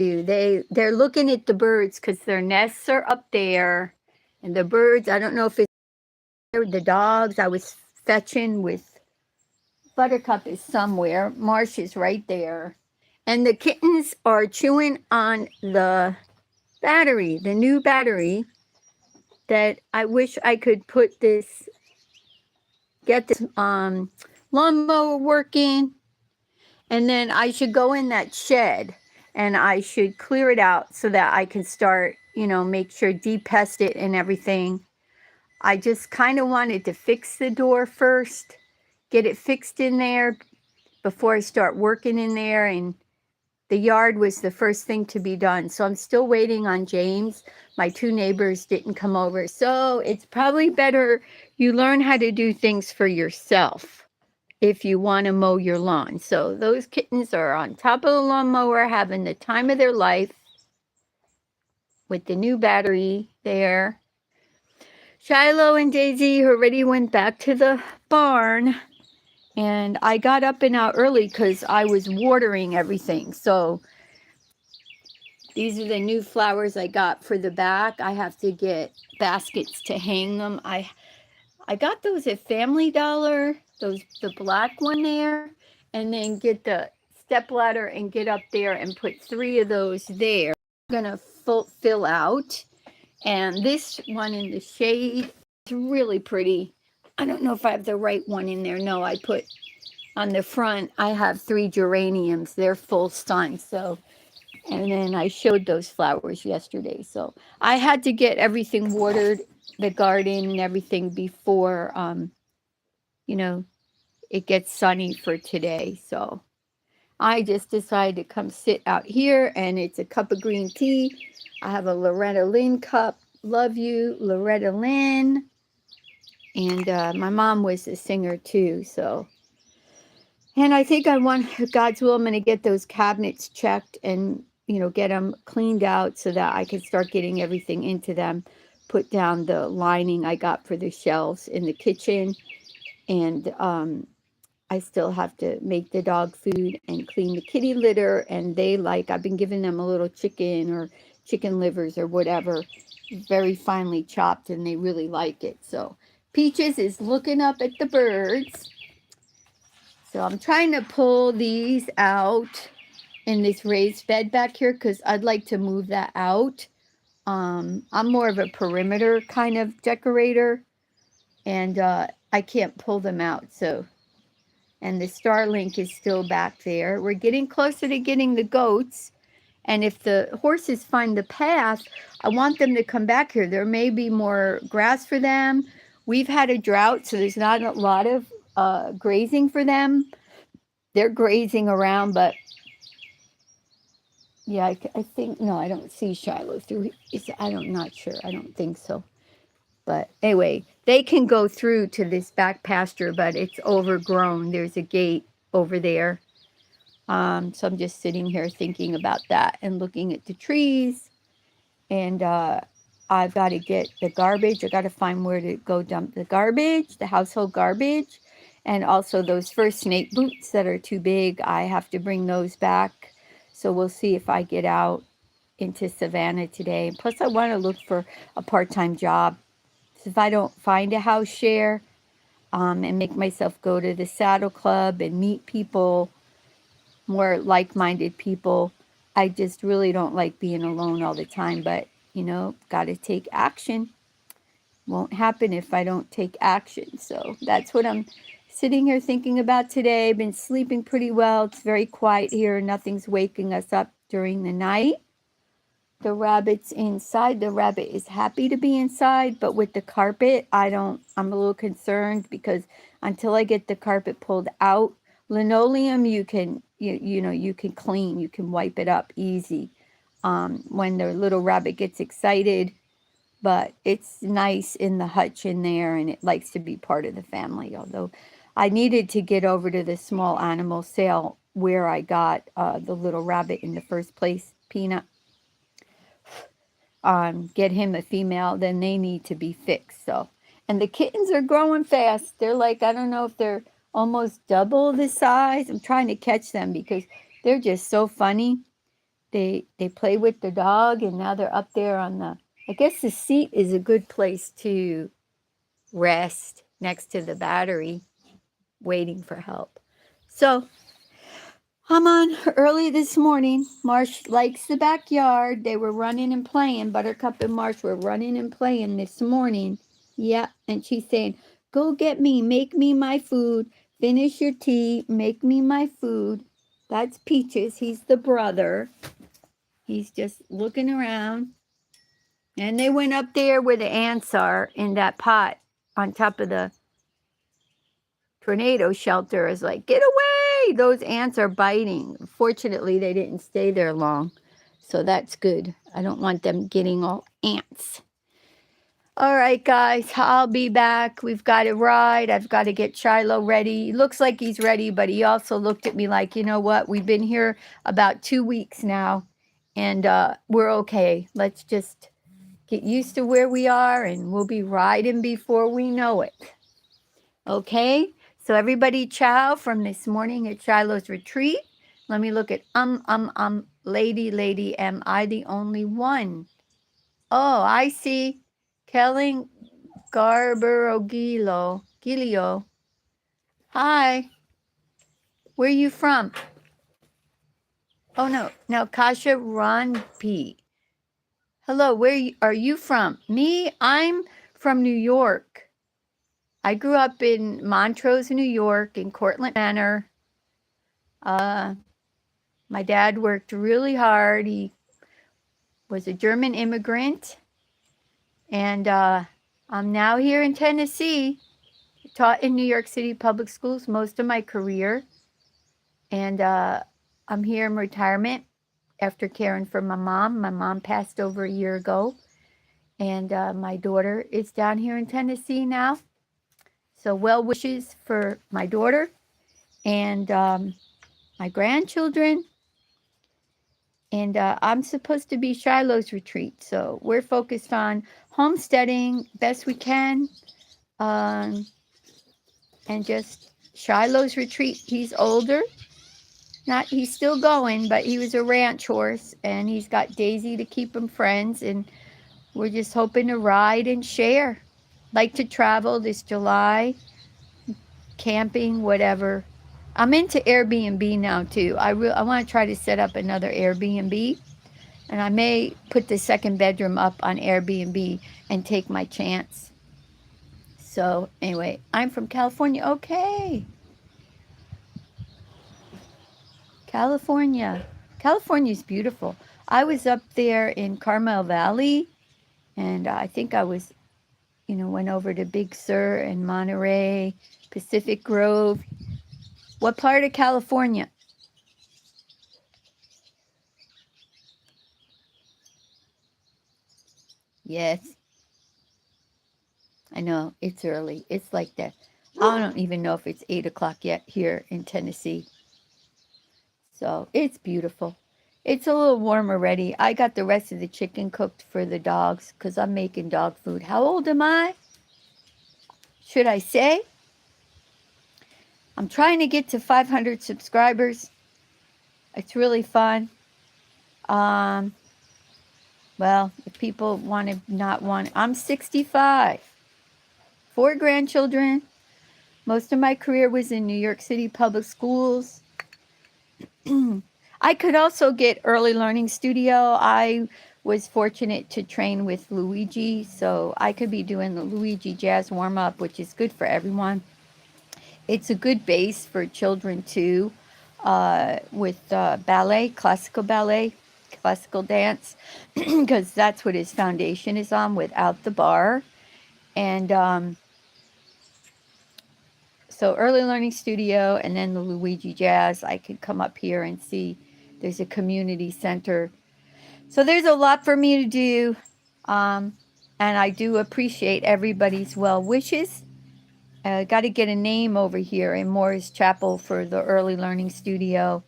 They're looking at the birds because their nests are up there, and the birds. I don't know if it's the dogs. I was fetching with Buttercup is somewhere. Marsh is right there, and the kittens are chewing on the battery, the new battery. That I wish I could get this lawnmower working, and then I should go in that shed and I should clear it out so that I can start, make sure de-pest it and everything. I just kind of wanted to fix the door first, get it fixed in there before I start working in there. And the yard was the first thing to be done. So I'm still waiting on James. My two neighbors didn't come over. So it's probably better you learn how to do things for yourself if you want to mow your lawn. So those kittens are on top of the lawnmower having the time of their life with the new battery there. Shiloh and Daisy already went back to the barn, and I got up and out early because I was watering everything. So these are the new flowers I got for the back. I have to get baskets to hang them. I got those at Family Dollar, the black one there, and then get the step ladder and get up there and put 3 of those there. I'm gonna fill out, and this one in the shade is really pretty. I don't know if I have the right one in there. No, I put on the front. I have 3 geraniums. They're full sun, so. And then I showed those flowers yesterday. So I had to get everything watered, the garden and everything before, you know, it gets sunny for today. So I just decided to come sit out here, and it's a cup of green tea. I have a Loretta Lynn cup. Love you, Loretta Lynn. And my mom was a singer too. So, and I think I want, God's will, I'm going to get those cabinets checked and get them cleaned out so that I can start getting everything into them, put down the lining I got for the shelves in the kitchen. And I still have to make the dog food and clean the kitty litter. And I've been giving them a little chicken or chicken livers or whatever, very finely chopped, and they really like it. So Peaches is looking up at the birds. So I'm trying to pull these out in this raised bed back here because I'd like to move that out. I'm more of a perimeter kind of decorator, and I can't pull them out. So, and the Starlink is still back there. We're getting closer to getting the goats, and if the horses find the path, I want them to come back here. There may be more grass for them. We've had a drought, so there's not a lot of grazing for them. They're grazing around, but yeah, I think, no, I don't see Shiloh through. I'm not sure. I don't think so. But anyway, they can go through to this back pasture, but it's overgrown. There's a gate over there. So I'm just sitting here thinking about that and looking at the trees. And I've got to get the garbage. I got to find where to go dump the garbage, the household garbage. And also those first snake boots that are too big, I have to bring those back. So we'll see if I get out into Savannah today. Plus, I want to look for a part-time job. So if I don't find a house share and make myself go to the saddle club and meet people, more like-minded people, I just really don't like being alone all the time. But, got to take action. Won't happen if I don't take action. So that's what I'm sitting here thinking about today. Been sleeping pretty well. It's very quiet here. Nothing's waking us up during the night. The rabbit's inside. The rabbit is happy to be inside, but with the carpet, I'm a little concerned because until I get the carpet pulled out, linoleum you can clean, you can wipe it up easy. When the little rabbit gets excited, but it's nice in the hutch in there, and it likes to be part of the family. Although I needed to get over to the small animal sale where I got the little rabbit in the first place, Peanut. Get him a female, then they need to be fixed. So, and the kittens are growing fast. They're like, I don't know if they're almost double the size. I'm trying to catch them because they're just so funny. they play with the dog, and now they're up there on the, I guess the seat is a good place to rest next to the battery, waiting for help. So I'm on early this morning. Marsh likes the backyard. They were running and playing. Buttercup and Marsh were running and playing this morning. Yeah, and she's saying, "Go get me, make me my food, finish your tea, make me my food." That's Peaches. He's the brother. He's just looking around. And they went up there where the ants are in that pot on top of the tornado shelter. Is like, "Get away! Those ants are biting." Fortunately, they didn't stay there long. So that's good. I don't want them getting all ants. All right, guys, I'll be back. We've got to ride. I've got to get Shiloh ready. He looks like he's ready, but he also looked at me like, you know what? We've been here about 2 weeks now, and we're okay. Let's just get used to where we are, and we'll be riding before we know it. Okay? So everybody ciao from this morning at Shiloh's retreat. Let me look at lady, am I the only one? Oh, I see. Kelly Gilio. Hi. Where are you from? Oh no. Now Kasha Ronpi. Hello, where are you from? Me? I'm from New York. I grew up in Montrose, New York, in Cortlandt Manor. My dad worked really hard. He was a German immigrant. And I'm now here in Tennessee. Taught in New York City public schools most of my career. And I'm here in retirement after caring for my mom. My mom passed over a year ago. And my daughter is down here in Tennessee now. So well wishes for my daughter and my grandchildren. And I'm supposed to be Shiloh's retreat. So we're focused on homesteading best we can. And just Shiloh's retreat. He's older. He's still going, but he was a ranch horse. And he's got Daisy to keep him friends. And we're just hoping to ride and share. Like to travel this July. Camping, whatever. I'm into Airbnb now too. I want to try to set up another Airbnb, and I may put the second bedroom up on Airbnb and take my chance. So anyway, I'm from California. Okay. California's beautiful. I was up there in Carmel Valley, and I think I was, went over to Big Sur and Monterey, Pacific Grove. What part of California? Yes. I know, it's early. It's like that. I don't even know if it's 8 o'clock yet here in Tennessee. So it's beautiful. It's a little warm already. I got the rest of the chicken cooked for the dogs because I'm making dog food. How old am I? Should I say? I'm trying to get to 500 subscribers. It's really fun. Well, if people I'm 65. 4 grandchildren. Most of my career was in New York City public schools. I could also get early learning studio. I was fortunate to train with Luigi, so I could be doing the Luigi jazz warm up, which is good for everyone. It's a good base for children too, with ballet, classical dance, because that's what his foundation is on without the bar. And so early learning studio and then the Luigi Jazz, I could come up here and see there's a community center. So there's a lot for me to do. And I do appreciate everybody's well wishes. Got to get a name over here in Morris Chapel for the early learning studio.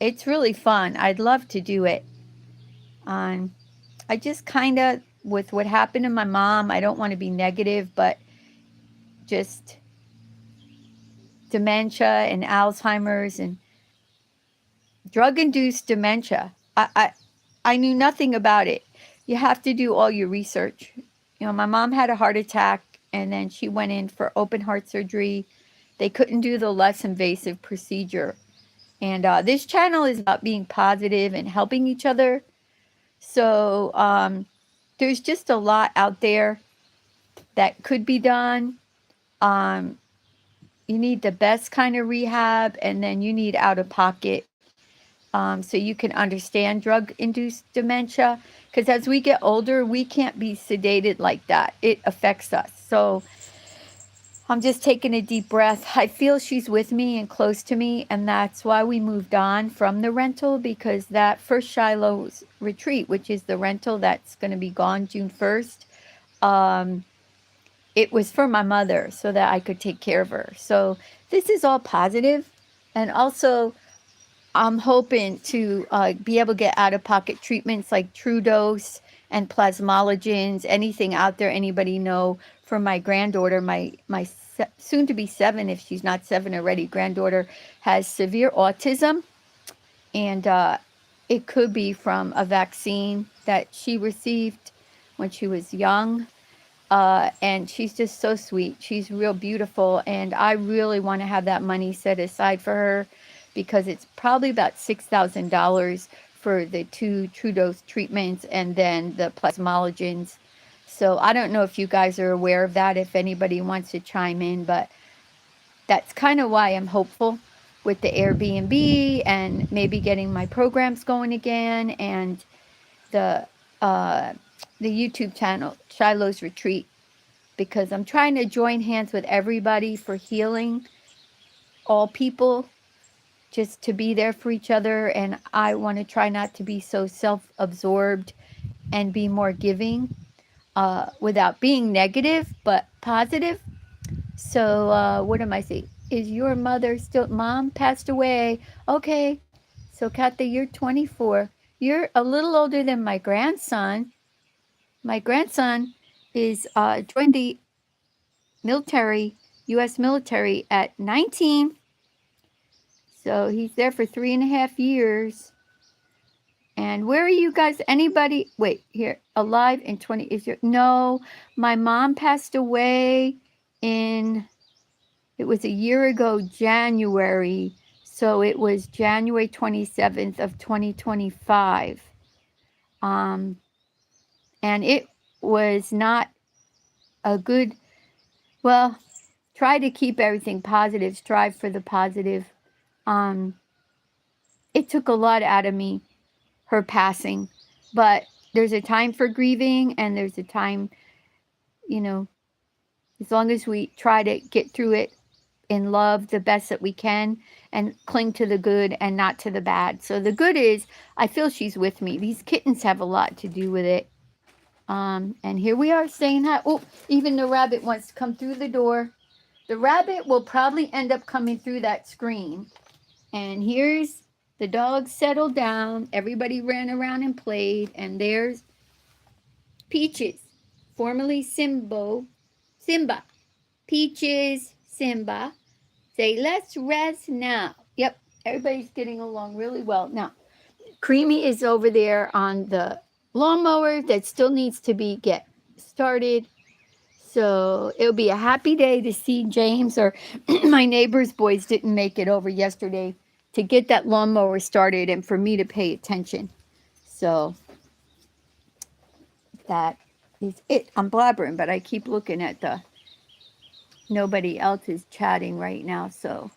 It's really fun. I'd love to do it. I just kind of, with what happened to my mom, I don't want to be negative, but just dementia and Alzheimer's and drug-induced dementia. I knew nothing about it. You have to do all your research. My mom had a heart attack and then she went in for open heart surgery. They couldn't do the less invasive procedure. And this channel is about being positive and helping each other. So there's just a lot out there that could be done. Um, you need the best kind of rehab, and then you need out of pocket so you can understand drug induced dementia. Because as we get older, we can't be sedated like that, it affects us. So I'm just taking a deep breath. I feel she's with me and close to me, and that's why we moved on from the rental, because that first Shiloh's retreat, which is the rental that's going to be gone June 1st, it was for my mother so that I could take care of her. So this is all positive. And also, I'm hoping to be able to get out-of-pocket treatments like True Dose and plasmalogens, anything out there anybody know for my granddaughter. My soon-to-be 7, if she's not 7 already, granddaughter has severe autism. And it could be from a vaccine that she received when she was young. And she's just so sweet. She's real beautiful. And I really want to have that money set aside for her, because it's probably about $6,000 for the 2 True Dose treatments and then the plasmalogens. So I don't know if you guys are aware of that, if anybody wants to chime in, but that's kind of why I'm hopeful with the Airbnb and maybe getting my programs going again, and the YouTube channel, Shiloh's Retreat, because I'm trying to join hands with everybody for healing all people, just to be there for each other. And I want to try not to be so self-absorbed and be more giving without being negative, but positive. So what am I saying? Is your mother still? Mom passed away. Okay. So Kathy, you're 24. You're a little older than my grandson. My grandson is joined the military, U.S. military at 19. So he's there for 3.5 years. And where are you guys? Anybody? Wait, here, alive in 20? Is your no? My mom passed away it was a year ago, January. So it was January 27th of 2025. And it was not a good, well, try to keep everything positive, strive for the positive. It took a lot out of me, her passing, but there's a time for grieving, and there's a time, as long as we try to get through it in love the best that we can and cling to the good and not to the bad. So the good is I feel she's with me. These kittens have a lot to do with it. And here we are saying hi. Oh, even the rabbit wants to come through the door. The rabbit will probably end up coming through that screen. And here's the dogs settled down. Everybody ran around and played. And there's Peaches, formerly Simba. Peaches, Simba. Say, let's rest now. Yep, everybody's getting along really well. Now, Creamy is over there on the lawnmower that still needs to get started. So it'll be a happy day to see James, or my neighbor's boys didn't make it over yesterday to get that lawnmower started and for me to pay attention. So that is it. I'm blabbering, but I keep looking at nobody else is chatting right now. So,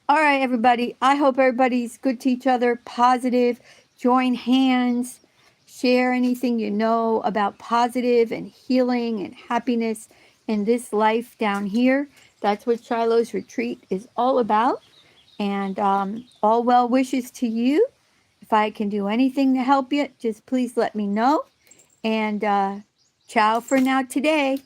all right, everybody. I hope everybody's good to each other, positive, join hands, share anything you know about positive and healing and happiness in this life down here. That's what Shiloh's Retreat is all about. And all well wishes to you. If I can do anything to help you, just please let me know. And ciao for now today.